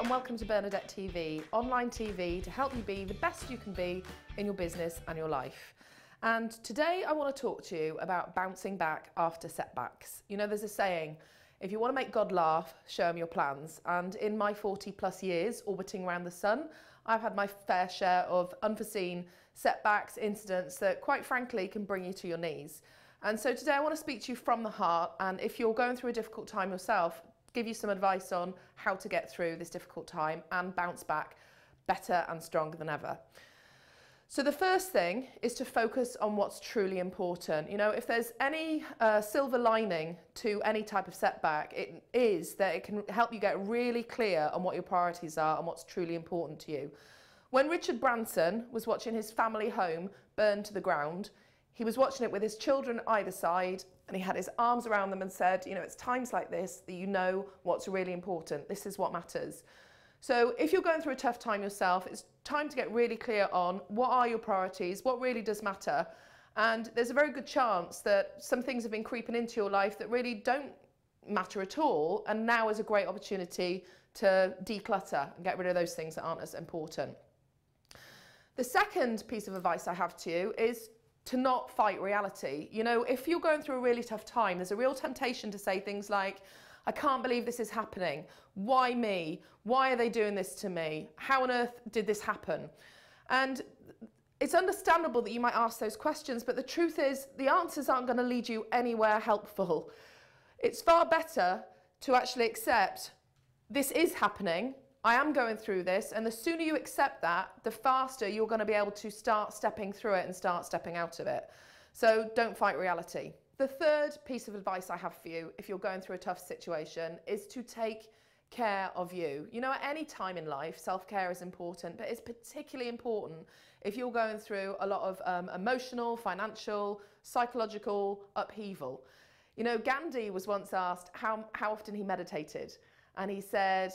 and welcome to Bernadette TV, online TV to help you be the best you can be in your business and your life. And today I want to talk to you about bouncing back after setbacks. You know, there's a saying, if you want to make God laugh, show him your plans. And in my 40+ years orbiting around the sun, I've had my fair share of unforeseen setbacks, incidents that quite frankly can bring you to your knees. And so today I want to speak to you from the heart, and if you're going through a difficult time yourself, give you some advice on how to get through this difficult time and bounce back better and stronger than ever. So the first thing is to focus on what's truly important. You know, if there's any silver lining to any type of setback, it is that it can help you get really clear on what your priorities are and what's truly important to you. When Richard Branson was watching his family home burn to the ground, he was watching it with his children either side, and he had his arms around them and said, you know, it's times like this that you know what's really important. This is what matters. So if you're going through a tough time yourself, it's time to get really clear on what are your priorities, what really does matter. And there's a very good chance that some things have been creeping into your life that really don't matter at all. And now is a great opportunity to declutter and get rid of those things that aren't as important. The second piece of advice I have to you is to not fight reality. You know, if you're going through a really tough time, there's a real temptation to say things like, I can't believe this is happening. Why me? Why are they doing this to me? How on earth did this happen? And it's understandable that you might ask those questions, but the truth is the answers aren't going to lead you anywhere helpful. It's far better to actually accept this is happening. I am going through this, and the sooner you accept that, the faster you're going to be able to start stepping through it and start stepping out of it. So don't fight reality. The third piece of advice I have for you, if you're going through a tough situation, is to take care of you. You know, at any time in life, self-care is important, but it's particularly important if you're going through a lot of emotional, financial, psychological upheaval. You know, Gandhi was once asked how often he meditated. And he said,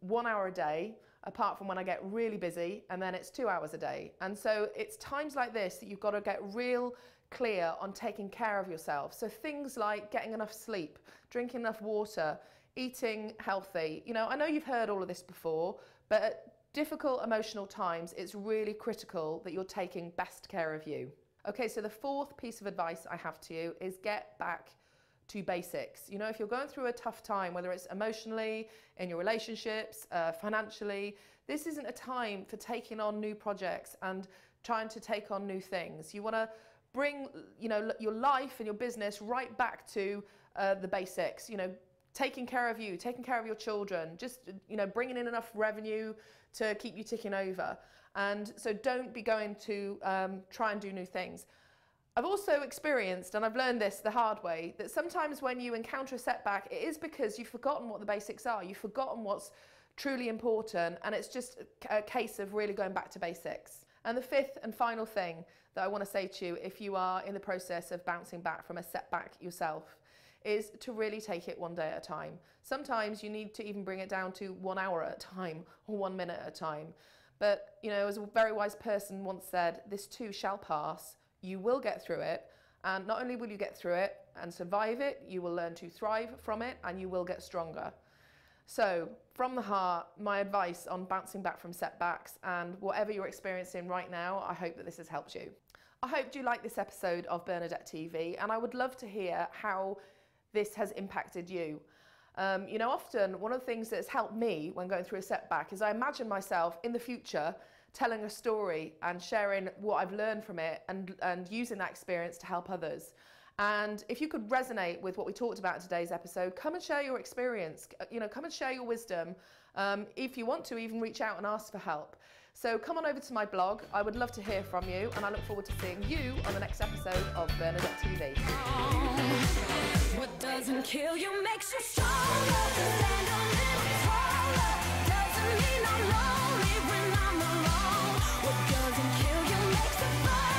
1 hour a day, apart from when I get really busy, and then it's 2 hours a day. And so it's times like this that you've got to get real clear on taking care of yourself. So things like getting enough sleep, drinking enough water, eating healthy. You know, I know you've heard all of this before, but at difficult emotional times, it's really critical that you're taking best care of you. Okay, so the fourth piece of advice I have to you is get back to basics. You know, if you're going through a tough time, whether it's emotionally, in your relationships, financially, this isn't a time for taking on new projects and trying to take on new things. You want to bring, you know, your life and your business right back to the basics. You know, taking care of you, taking care of your children, just, you know, bringing in enough revenue to keep you ticking over. And so don't be going to try and do new things. I've also experienced, and I've learned this the hard way, that sometimes when you encounter a setback, it is because you've forgotten what the basics are. You've forgotten what's truly important, and it's just a case of really going back to basics. And the fifth and final thing that I want to say to you, if you are in the process of bouncing back from a setback yourself, is to really take it one day at a time. Sometimes you need to even bring it down to 1 hour at a time or 1 minute at a time. But, you know, as a very wise person once said, this too shall pass. You will get through it, and not only will you get through it and survive it, you will learn to thrive from it, and you will get stronger. So from the heart, my advice on bouncing back from setbacks, and whatever you're experiencing right now, I hope that this has helped you. I hope you like this episode of Bernadette TV, and I would love to hear how this has impacted you. You know, often one of the things that's helped me when going through a setback is I imagine myself in the future telling a story and sharing what I've learned from it and using that experience to help others. And if you could resonate with what we talked about in today's episode, come and share your experience. You know, come and share your wisdom. If you want to, even reach out and ask for help. So come on over to my blog. I would love to hear from you, and I look forward to seeing you on the next episode of Bernadette TV. What doesn't kill you makes you stronger. Stand a little taller. Doesn't mean I'm lonely when I'm alone. What doesn't kill you makes it fun.